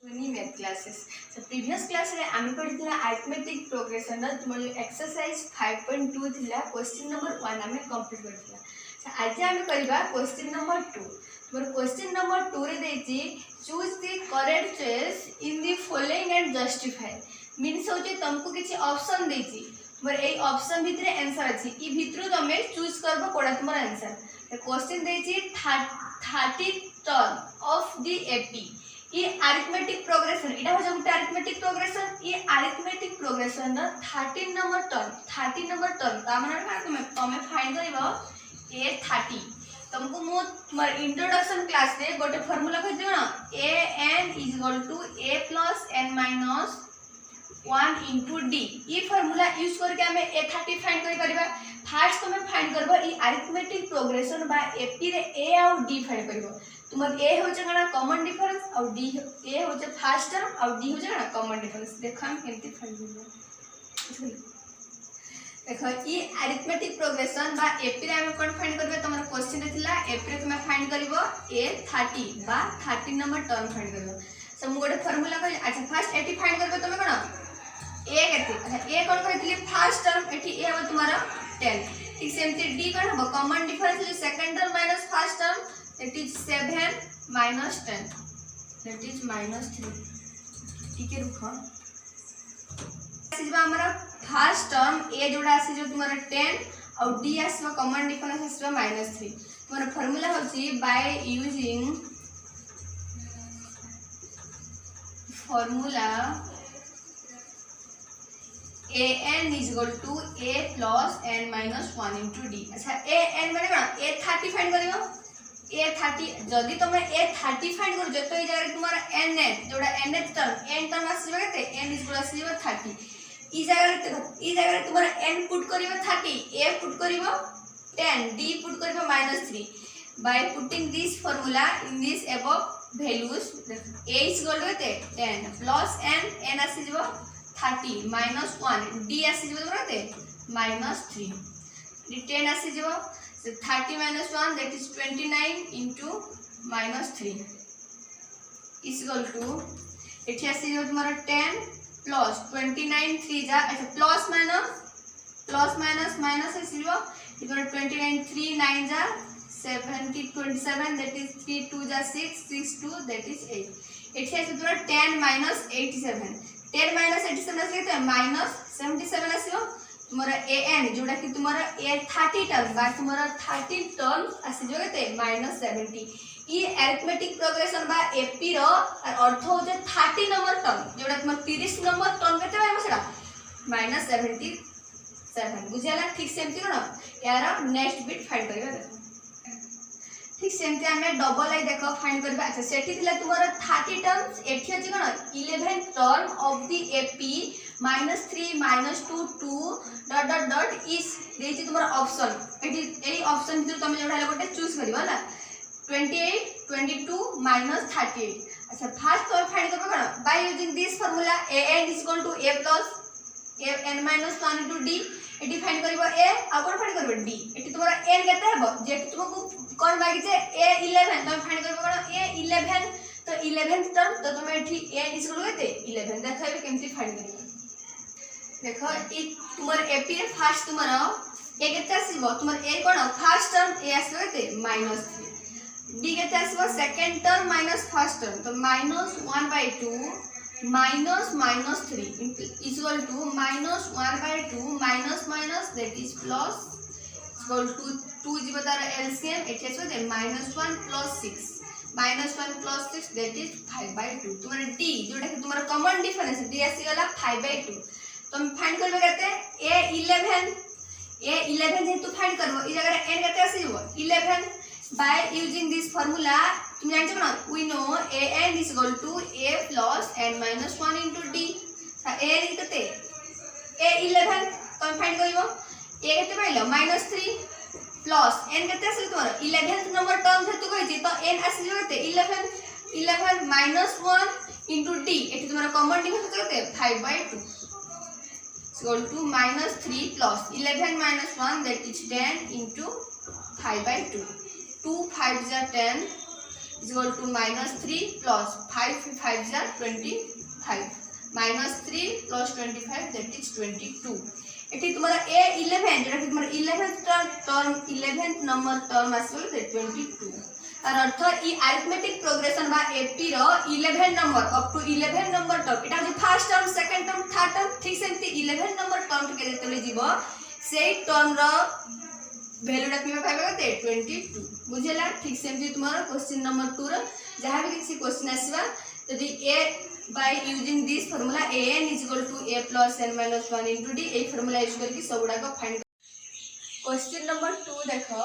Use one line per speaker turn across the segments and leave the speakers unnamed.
Math classes previous class रे आम पढ़ी अरिथमेटिक प्रोग्रेशन तुम जो एक्सरसाइज 5.2 थिला क्वेश्चन नंबर 1 आम कंप्लीट करथिला। आज आम करबा क्वेश्चन नंबर 2। तुम क्वेश्चन नंबर 2 रे देछि choose the correct choice in the following and justify means होचे तुमको किछि ऑप्शन देछि तुम एई ऑप्शन भितरे आंसर अछि ई भितरु तमे चूज करबो कोडा तुम आंसर। क्वेश्चन देछि 30 टर्म ऑफ द एपी ये अरिथमेटिक प्रोग्रेशन इटा हो जब अरिथमेटिक प्रोग्रेशन ये अरिथमेटिक प्रोग्रेशन ना 13 नंबर टर्म ता माने का तुम फाइंड करबो ए 30 तुमको मो तुम्हार इंट्रोडक्शन क्लास रे गोटे फार्मूला कहि दियो ना an = a + n - 1 * d ये फार्मूला यूज करके हमें ए 30 फाइंड करि परिबा। फर्स्ट तुम फाइंड करबो ई अरिथमेटिक प्रोग्रेशन बा एपी रे ए और डी फाइंड करबो। तुमर ए होचे कना कॉमन डिफरेंस और डी ए होचे फर्स्ट टर्म और डी होचे कना कॉमन डिफरेंस। देखो हम केमती फाइंड करबो। देखो ई अरिथमेटिक प्रोग्रेशन बा एपी रे हम कोन फाइंड करबे तुमर क्वेश्चन रे थिला एपी रे तुम फाइंड करबो ए 30 बा 30 नंबर टर्म फाइंड करबो। सो मु गोटे फार्मूला कहि अच्छा फर्स्ट एटी फाइंड करबे तुम कोन ए केते अच्छा ए कोन कहितली फर्स्ट टर्म एटी ए हो तुम्हारा 10 ठीक सेमती डी कोन हो कॉमन डिफरेंस जो second term minus first term that is 7 minus 10 that is -3 ठीक है रुको आसीबा हमरा फर्स्ट टर्म ए जोड़ा आसी जो तुम्हारा 10 और डी आसीबा कॉमन डिफरेंस आसीबा -3 तुम्हारा फार्मूला होची by using formula an = a + n - 1 * d। अच्छा an माने कोन a 30 फाइंड करियो ए 30 जदी तुम ए 30 फाइंड कर जतो ए जगह तुम्हारा n है जोड़ा n टर्म आसीबा केते n आसीबा 30 ई जगह तुम्हारा n पुट करिवो 30 a पुट करिवो 10 d पुट करिवो -3 by putting this formula in this above values a = 10 plus n आसीबो 30 -1 d आसीबो केते -3 d 10 आसीबो so 30 - 1 that is 29 into -3 is equal to एठी आसी जो तुम्हारा 10 plus 29 3 जा अच्छा प्लस माइनस आसीबो इधर 29 3 9 जा 70 27 that is 3 2 जा 6 6 2 that is 8 एठी आसी तुम्हारा 10 - 87 10 - 87 आसी तो -77 आसीबो तुम्हारा an जोड़ा कि तुम्हारा a 30 टर्म बा तुम्हारा 30 टर्म आसी जो केते -70 ई अरिथमेटिक प्रोग्रेशन बा एपी रो अर्थ हो जे 30 नंबर टर्म जोड़ा तुम्हारा 30 नंबर टर्म केते बा सेडा -77 बुझाला ठीक सेमती कोन यार नेक्स्ट बिट फाइंड करबा देखो ठीक सेमती हमें डबल आई देखो फाइंड करबा। अच्छा सेठी थिला तुम्हारा 30 टर्म्स एठी अछि कोन 11 term of the AP -3 -2 2 ... is देछि तुम्हारा ऑप्शन एठी एई ऑप्शन भितर तुम जोडा गोटे चूज करबा ना 28 22 -38। अच्छा फर्स्ट तो फाइंड करबा कोन by using this formula an = a + n - 1 * d एठी फाइंड करबो a आ कोन फाइंड करबो d एठी तुम्हारा n केते हेबो जे तुमको कोन मागी जे a 11 तुम फाइंड करबो कोन a 11 तो 11th टर्म तो तुम एठी a = केते 11 देखैबे केमती फाइंड करबो। देखो ई तुम्हार एपी रे फर्स्ट तुम्हारा ए केते आसीबो तुम्हार ए कोन फर्स्ट टर्म ए आसीबो केते -3 डी केते आसीबो second term minus first term तो -1/2 -3 is equal to -1/2 - that is plus equal to 2 जीव तार एलसीएम एठी आसीबो जे -1 + 6 -1 + 6 that is 5/2 तुम्हारा डी जोटा कि तुम्हारा कॉमन डिफरेंस डी आसी गला 5/2 तुम फाइंड करबे केते a 11 जे तू फाइंड करबो ई जगह n केते आसीबो 11 बाय यूजिंग दिस फार्मूला तुम जानछो ना we know an = a + n - 1 * d a केते a 11 तुम फाइंड करबो a केते पाइलो -3 प्लस n केते आसी तोर 11th नंबर टर्म जे तू कहि तो n आसी जो केते 11 -1 * d एठी तुम्हारा कॉमन डिफरेंस केते 5/2 equal to -3 plus 11 - 1 that is 10 into 5/2 2 5 is 10 is equal to -3 plus 5 5 जा 25 -3 प्लस 25 दैट इज 22 एठी तुम्हारा A11 जेटा कि तुम्हारा 11th term 11th number term आसलो 22 तार अर्थ ई अरिथमेटिक प्रोग्रेशन बा एपी रो 11 number up to 11 number term एटा जे first term second term third term ठीक सेमती 11 नंबर टर्म के जेतले जीवो सेई टर्म रो वैल्यू रखिबा पाइबा ते 22 बुझेला ठीक सेमती तुम्हारा क्वेश्चन नंबर 2 रो जहां भी किसी क्वेश्चन आसीबा यदि a by using this formula an is equal to a plus n minus 1 into d A formula use करके सब गुडा को फाइंड क्वेश्चन नंबर 2 देखो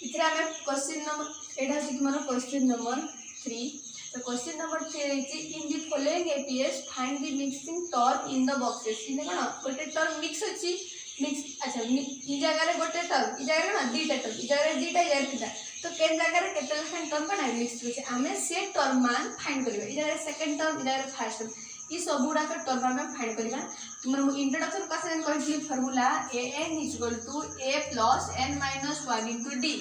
इतरा हमें क्वेश्चन नंबर एटा से तुम्हारा क्वेश्चन नंबर 3 तो क्वेश्चन नंबर 3 है in the following APs find the mixing term in the boxes in कोन गोटे टर्म मिक्स अछि मिक्स अच्छा ई जगह रे गोटे टर्म ई जगह रे ना दीटा टर्म ई जगह रे दीटा जारथिता तो के जगह रे केते लखन टर्म बना मिक्स होचे हमें से टर्म मान फाइंड करबे ई जगह रे सेकंड टर्म ई जगह रे फर्स्ट टर्म ई सब गुडा का टर्म हमें फाइंड करबा तुमर मु इंट्रोडक्शन क्लास में कहली formula an = a plus n minus 1 into d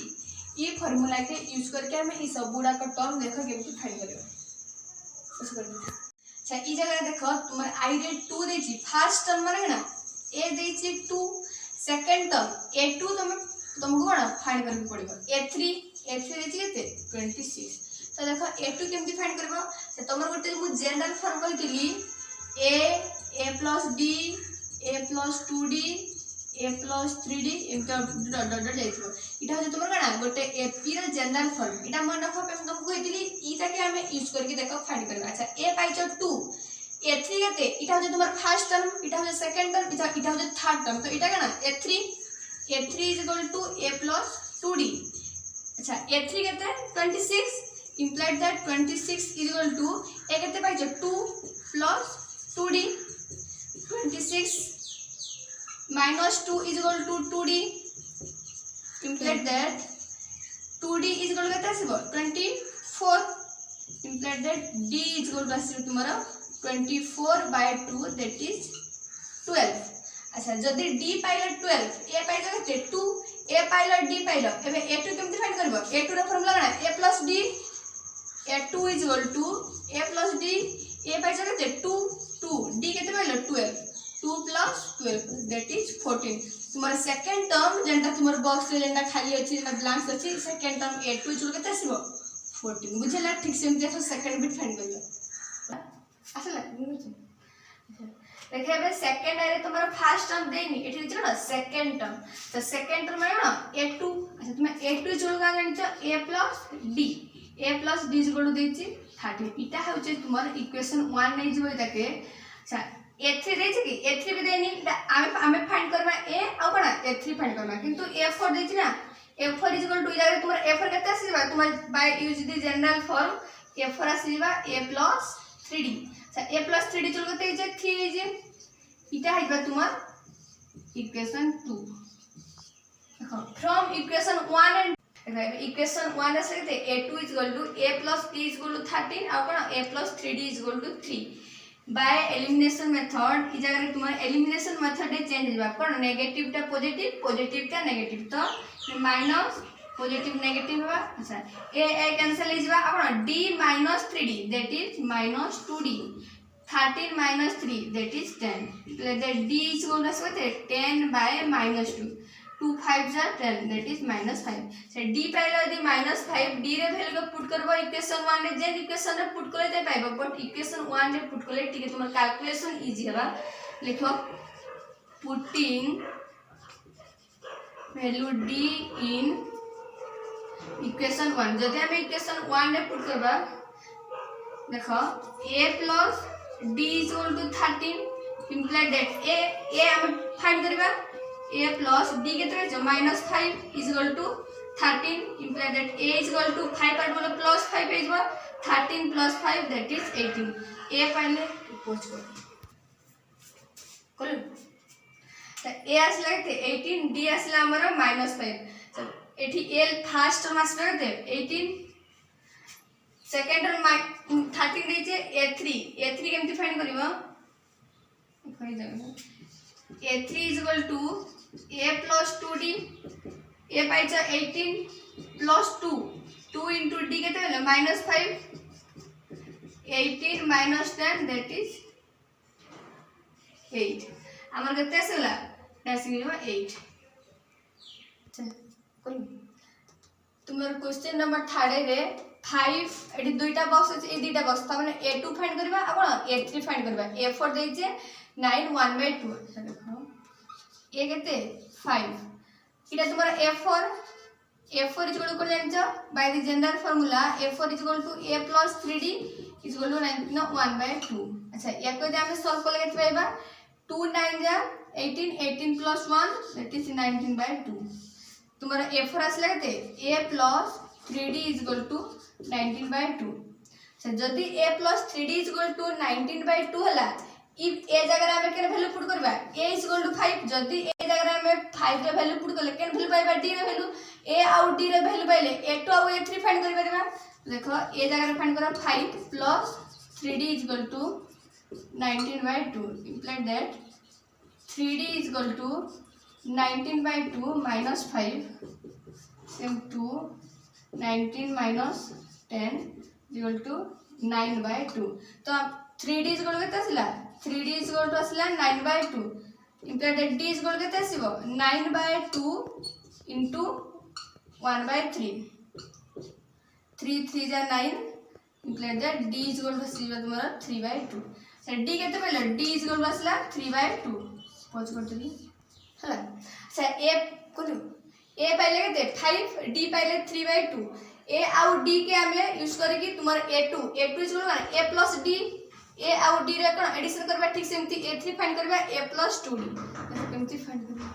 E formula के यूज करके हमें ई सब गुडा का टर्म देखो केमति फाइंड करबा अच्छा ई जगह रे देखो तुमर आई रे 2 देछि फर्स्ट टर्म माने ना a देछि 2 सेकंड टर्म a2 तुमको कोन फाइंड करके पड़िबो a3 देछि केते 26 तो देखो a2 केमति फाइंड करबो से तमर गोटे मु जनरल फॉर्म कहतिली a plus d a plus 2d a plus 3d एमता डॉट डॉट जाइछो इटा हो तुमर काना गोटे एपी रो जनरल फॉर्म इटा मन रखो पे तुमको कहतिली इटा के हमें यूज करके देखो फाइंड करबा अच्छा a पाइछो 2 a3 केते इटा हो तुम्हार फर्स्ट टर्म इटा हो सेकंड टर्म इटा हो थर्ड टर्म तो इटा काना a3 is equal to a plus 2d अच्छा a3 केते 26 implied that 26 is equal to a केते पाइछो 2 plus 2d 26 minus 2 is equal to 2d implied that 2d is equal to केते आसीबो 24 implied that d is equal to आसीबो तुम्हारा 24/2 that is 12 अच्छा जदी d Pila 12 a पाइला केते 2 a Pila d पाइला एबे a2 केमति find करबो a2 रो formula काना a plus d a2 is equal to a plus d a पाइला केते 2 2 d केते पाइला 12 2 plus 12 that is 14 तुम्हारा सेकंड टर्म जेंटा तुम्हार बॉक्स रे जेंटा खाली अछि जेंटा ब्लैंक्स अछि सेकंड टर्म a2 इज केते आसीबो 14 बुझला ठीक से देखो सेकंड बिट फाइंड करबो आसला देखिए बे सेकंड अरे तुम्हारा फर्स्ट टर्म देनी एठी देखो ना सेकंड टर्म तो सेकंड टर्म है ना a2 अच्छा तुम a2 जोड़ का जानि छ a plus d जोड़ देछि 30 इटा होचे तुम्हारा इक्वेशन 1 नै जिवो ताके अच्छा a3 देछि कि a3 भी देनी हमें फाइंड करबा a आ कोना a3 फाइंड करबा किंतु a4 देछि ना a4 इज इक्वल टू इधर तुम्हारा a4 केते आसीबा तुम्हारा by use the general form a4 आसीबा a plus 3d अच्छा a plus 3d चल गते जे 3 है जे इटा आइबा तुम्हार इक्वेशन 2 देखो फ्रॉम इक्वेशन 1 एंड इक्वेशन 1 से कहते a2 is equal to a plus d is equal to 13 आ कोन a plus 3d is equal to 3 by elimination method इ जगह रे तुम्हार एलिमिनेशन मेथड ए चेंज होबा कोन नेगेटिव टा पॉजिटिव पॉजिटिव टा नेगेटिव तो माइनस पॉजिटिव नेगेटिव होबा अच्छा a कैंसिल हो जाबा आ कोन d minus 3d that is minus 2d 13 minus 3 that is 10 that d is equal to 10 by minus 2 2 5 are 10 that is minus 5 so d पाइला यदि minus 5 d रे value को put करबो इक्वेशन 1 रे जे इक्वेशन रे पुट करले त पाइबो बट इक्वेशन 1 रे put करले ठीक तुम कैलकुलेशन इजी हबा लिखो putting value d in equation 1 जदि हम इक्वेशन 1 रे पुट करबा देखो a plus d is equal to 13 implied that a हम फाइंड करबा a plus d केते छै -5 is equal to 13 implied that a is equal to 5 पर बोलो plus 5 है जबा 13 plus 5 that is 18 a पहले पोच कर तो a आसला केते 18 d आसला हमर -5 तो एठी a फर्स्ट टर्म आसला केते 18 सेकंड टर्म 13 देचे a3 केमति फाइंड करबो कहि जाबो a3 is equal to a plus 2d a पाइचा 18 plus 2 2 into D के -5 18 माइनस 10 दैट इज 8 आमर केते आसला डासिंग 8 तुम्हारे क्वेश्चन नंबर 3 रे 5 एटी दुईटा बॉक्स अछि ए दुईटा बॉक्स त माने a2 फाइंड करबा आ कोन a3 फाइंड करबा a4 देइ जे 9 1/2 देखो ए केते 5 इटा तुम्हारा a4 इज इक्वल टू जानि छ by the general formula a4 is equal to a plus 3d is equal to 1/2 अच्छा या को जे हम सॉल्व करले केते पाइबा 2 9 जा 18 18 plus 1 दैट इज 19/2 तुम्हारा a4 आसला केते a plus 3d is equal to 19/2 अच्छा जदी a plus 3d is equal to 19/2 हला इफ ए जगह रे हम केन वैल्यू पुट करबा a is equal to 5 जदी ए जगह रे हम 5 रे वैल्यू पुट करले केन वैल्यू पाइबा d रे वैल्यू a आउ d रे वैल्यू पाइले a2 आउ a3 फाइंड करि परबा देखो ए जगह रे फाइंड करा 5 plus 3d is equal to 19/2 implied that 3d is equal to 19/2 minus 5 same to 19 minus 10 is equal to 9/2 तो 3d is equal to केते आसिला 3d is equal to आसिला 9/2 implied that d is equal to केते आसीबो 9/2 into 1/3 3 3 जा 9 implied that d is equal to आसीबो तुम्हारा 3/2 से d केते पहले d is equal to आसिला 3/2 पहुंच करतली हला से a कोन ए पहले केते 5 डी पहले 3/2 ए आउ डी के हमें यूज करके तुम्हारा a2 is a plus d ए आउ डी रे कोन एडिशन करबा ठीक सेमती a3 फाइंड करबा a plus 2d केमती फाइंड करबा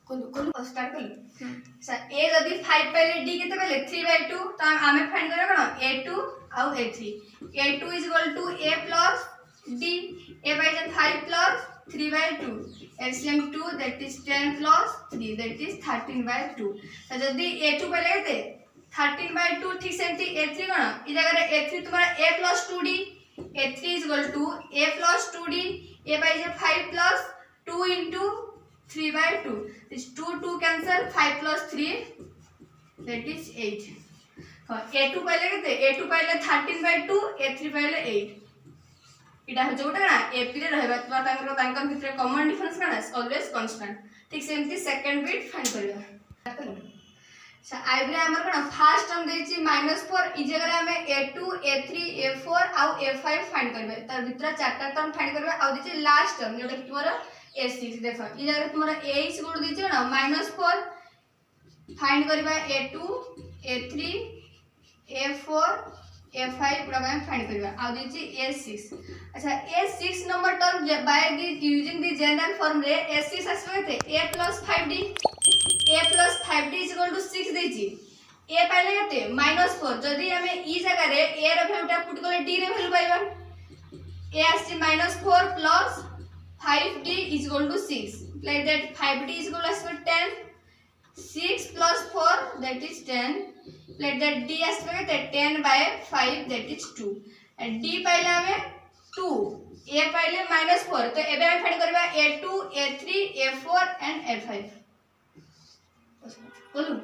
कोन स्टार्ट कर सर ए जदी 5 पहले d केते पहले 3/2 त हमें फाइंड करबा कोन a2 आउ a3 a2 is equal to a plus d a by 5 plus 3/2 LCM 2 that is 10 plus 3 that is 13/2 तो जदी a2 पहले केते 13/2 ठीक सेमती a3 कोन ई जगह रे a3 तुम्हारा a plus 2d a3 is equal to a plus 2d a by 5 plus 2 into 3/2 this 2 cancel 5 plus 3 that is 8 a2 पहले केते a2 पहले 13/2 a3 पहले 8 इटा हो जोटा ना एपी रे रहबा तबा तांकर भितर कॉमन डिफरेंस काना ऑलवेज कांस्टेंट ठीक सेमती सेकंड बिट फाइंड करबा अच्छा आइबरे हमर कोन फर्स्ट टर्म देछि -4 ई जगह रे हमें a2 a3 a4 आउ a5 फाइंड करबे तार भितर चारटा टर्म फाइंड करबे आउ देछि लास्ट टर्म जोटा कि तुम्हारा a6 देखो ई जगह रे तुम्हारा a इज गुड देछि ना -4 फाइंड करबा a2 a3 a4 a5 गुडा हम फाइंड करबा आ देछि a6 अच्छा a6 number term by the using the general form रे a6 आसबे a plus 5d is equal to 6 देछि a पहले केते -4 जदी हमें ई जगह रे a रे वैल्यूटा पुट करले d रे वैल्यू पाइबा a आछि -4 plus 5d is equal to 6 like that 5d is equal to 10 6 plus 4 that is 10 let that d aspect that 10 by 5 that is 2 and d पहले हमें 2 a पहले -4 तो एबे हम फाइंड करबा a2 a3 a4 and a5 बोलू